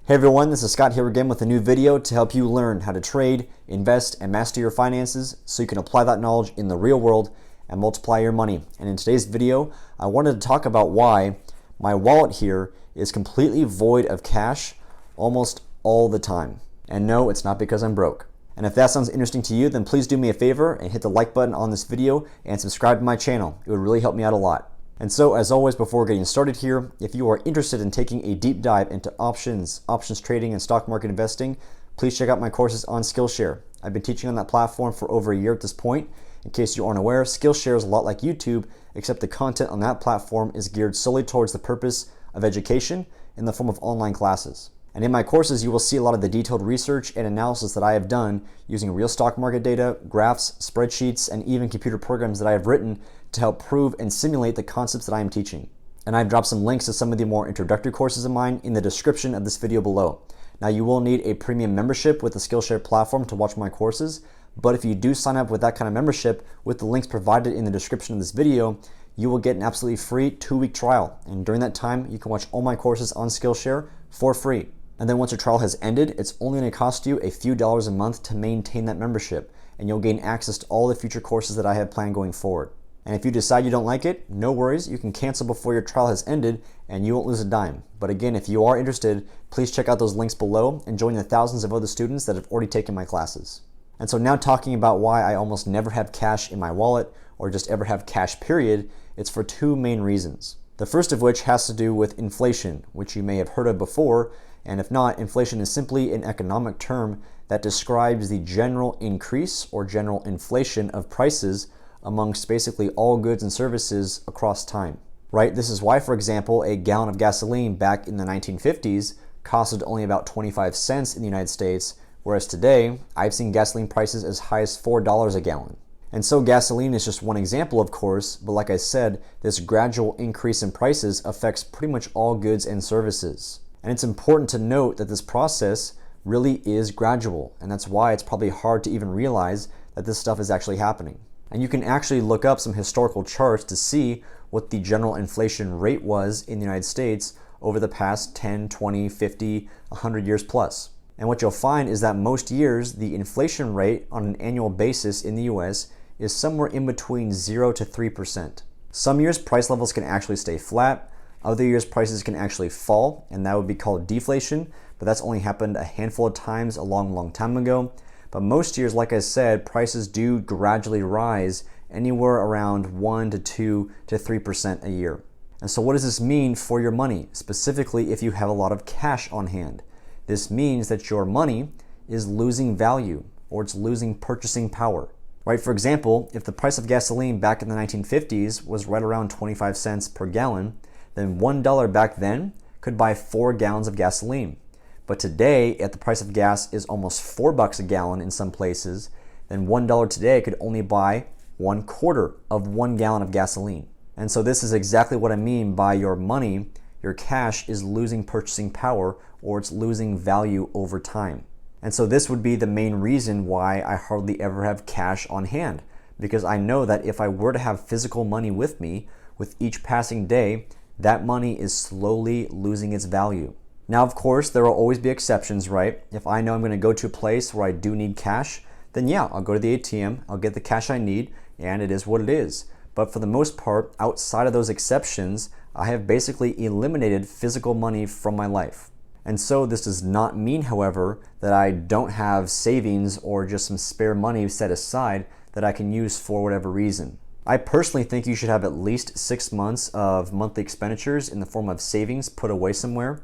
Hey everyone, this is Scott here again with a new video to help you learn how to trade, invest, and master your finances so you can apply that knowledge in the real world and multiply your money. And in today's video, I wanted to talk about why my wallet here is completely void of cash almost all the time. And no, it's not because I'm broke. And if that sounds interesting to you, then please do me a favor and hit the like button on this video and subscribe to my channel. It would really help me out a lot. And so, as always, before getting started here, if you are interested in taking a deep dive into options trading, and stock market investing, please check out my courses on Skillshare. I've been teaching on that platform for over a year at this point. In case you aren't aware, Skillshare is a lot like YouTube, except the content on that platform is geared solely towards the purpose of education in the form of online classes. And in my courses, you will see a lot of the detailed research and analysis that I have done using real stock market data, graphs, spreadsheets, and even computer programs that I have written to help prove and simulate the concepts that I am teaching. And I've dropped some links to some of the more introductory courses of mine in the description of this video below. Now, you will need a premium membership with the Skillshare platform to watch my courses, but if you do sign up with that kind of membership with the links provided in the description of this video, you will get an absolutely free 2-week trial. And during that time, you can watch all my courses on Skillshare for free. And then once your trial has ended, it's only going to cost you a few dollars a month to maintain that membership, and you'll gain access to all the future courses that I have planned going forward. And if you decide you don't like it, no worries, you can cancel before your trial has ended and you won't lose a dime. But again, if you are interested, please check out those links below and join the thousands of other students that have already taken my classes. And so now, talking about why I almost never have cash in my wallet, or just ever have cash period, it's for two main reasons. The first of which has to do with inflation, which you may have heard of before. And if not, inflation is simply an economic term that describes the general increase or general inflation of prices amongst basically all goods and services across time, right? This is why, for example, a gallon of gasoline back in the 1950s costed only about 25 cents in the United States, whereas today, I've seen gasoline prices as high as $4 a gallon. And so gasoline is just one example, of course, but like I said, this gradual increase in prices affects pretty much all goods and services. And it's important to note that this process really is gradual, and that's why it's probably hard to even realize that this stuff is actually happening. And you can actually look up some historical charts to see what the general inflation rate was in the United States over the past 10, 20, 50, 100 years plus. And what you'll find is that most years, the inflation rate on an annual basis in the US is somewhere in between 0 to 3%. Some years price levels can actually stay flat. Other years prices can actually fall, and that would be called deflation, but that's only happened a handful of times a long time ago. But most years, like I said, prices do gradually rise anywhere around 1 to 2 to 3% a year. And so what does this mean for your money, specifically if you have a lot of cash on hand? This means that your money is losing value, or it's losing purchasing power. Right? For example, if the price of gasoline back in the 1950s was right around 25 cents per gallon, then $1 back then could buy 4 gallons of gasoline. But today, if the price of gas is almost $4 a gallon in some places, then $1 today could only buy 1/4 of 1 gallon of gasoline. And so this is exactly what I mean by your money, your cash is losing purchasing power, or it's losing value over time. And so this would be the main reason why I hardly ever have cash on hand, because I know that if I were to have physical money with me, with each passing day, that money is slowly losing its value. Now, of course, there will always be exceptions, right? If I know I'm going to go to a place where I do need cash, then yeah, I'll go to the ATM, I'll get the cash I need, and it is what it is. But for the most part, outside of those exceptions, I have basically eliminated physical money from my life. And so this does not mean, however, that I don't have savings or just some spare money set aside that I can use for whatever reason. I personally think you should have at least 6 months of monthly expenditures in the form of savings put away somewhere.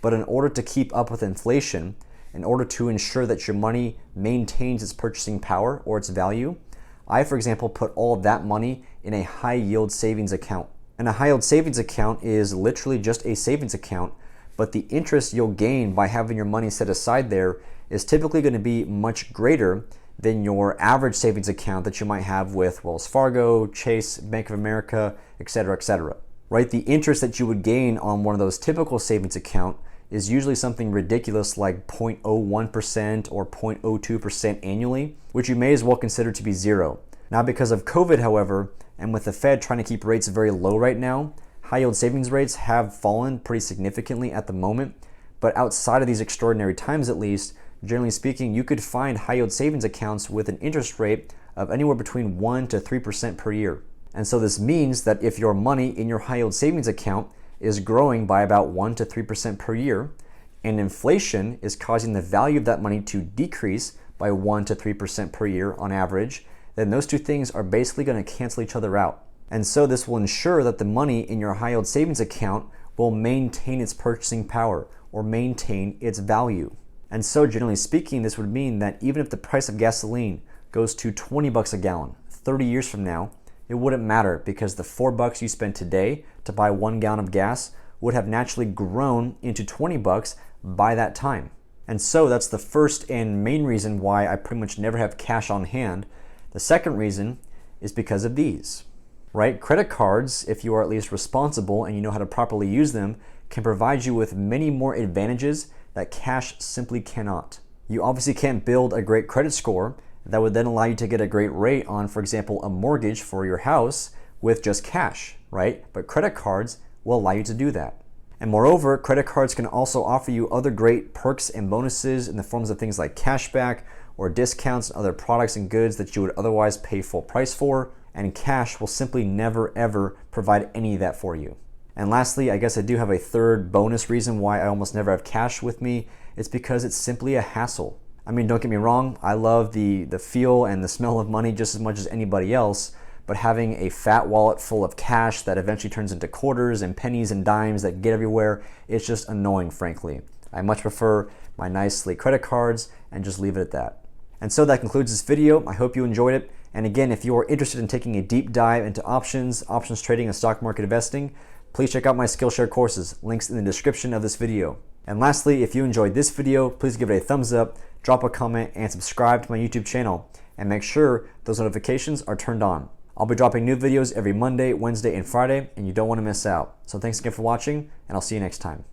But in order to keep up with inflation, in order to ensure that your money maintains its purchasing power or its value, I, for example, put all of that money in a high yield savings account. And a high yield savings account is literally just a savings account, but the interest you'll gain by having your money set aside there is typically going to be much greater than your average savings account that you might have with Wells Fargo, Chase, Bank of America, etc., right? The interest that you would gain on one of those typical savings account is usually something ridiculous like 0.01% or 0.02% annually, which you may as well consider to be zero. Now, because of COVID, however, and with the Fed trying to keep rates very low right now, high yield savings rates have fallen pretty significantly at the moment, But outside of these extraordinary times at least, generally speaking, you could find high yield savings accounts with an interest rate of anywhere between 1 to 3% per year. And so this means that if your money in your high yield savings account is growing by about 1 to 3% per year, and inflation is causing the value of that money to decrease by 1 to 3% per year on average, then those two things are basically going to cancel each other out. And so this will ensure that the money in your high yield savings account will maintain its purchasing power or maintain its value. And so generally speaking, this would mean that even if the price of gasoline goes to 20 bucks a gallon 30 years from now, it wouldn't matter because the 4 bucks you spent today to buy 1 gallon of gas would have naturally grown into 20 bucks by that time. And so that's the first and main reason why I pretty much never have cash on hand. The second reason is because of these, right? Credit cards, if you are at least responsible and you know how to properly use them, can provide you with many more advantages that cash simply cannot. You obviously can't build a great credit score that would then allow you to get a great rate on, for example, a mortgage for your house with just cash, right? But credit cards will allow you to do that. And moreover, credit cards can also offer you other great perks and bonuses in the forms of things like cashback or discounts on other products and goods that you would otherwise pay full price for, and cash will simply never ever provide any of that for you. And lastly, I guess I do have a third bonus reason why I almost never have cash with me. It's because it's simply a hassle. I mean, don't get me wrong, I love the feel and the smell of money just as much as anybody else, but having a fat wallet full of cash that eventually turns into quarters and pennies and dimes that get everywhere, it's just annoying, frankly. I much prefer my nice sleek credit cards and just leave it at that. And so that concludes this video. I hope you enjoyed it. And again, if you are interested in taking a deep dive into options trading, and stock market investing, please check out my Skillshare courses, links in the description of this video. And lastly, if you enjoyed this video, please give it a thumbs up, drop a comment, and subscribe to my YouTube channel. And make sure those notifications are turned on. I'll be dropping new videos every Monday, Wednesday, and Friday, and you don't want to miss out. So thanks again for watching, and I'll see you next time.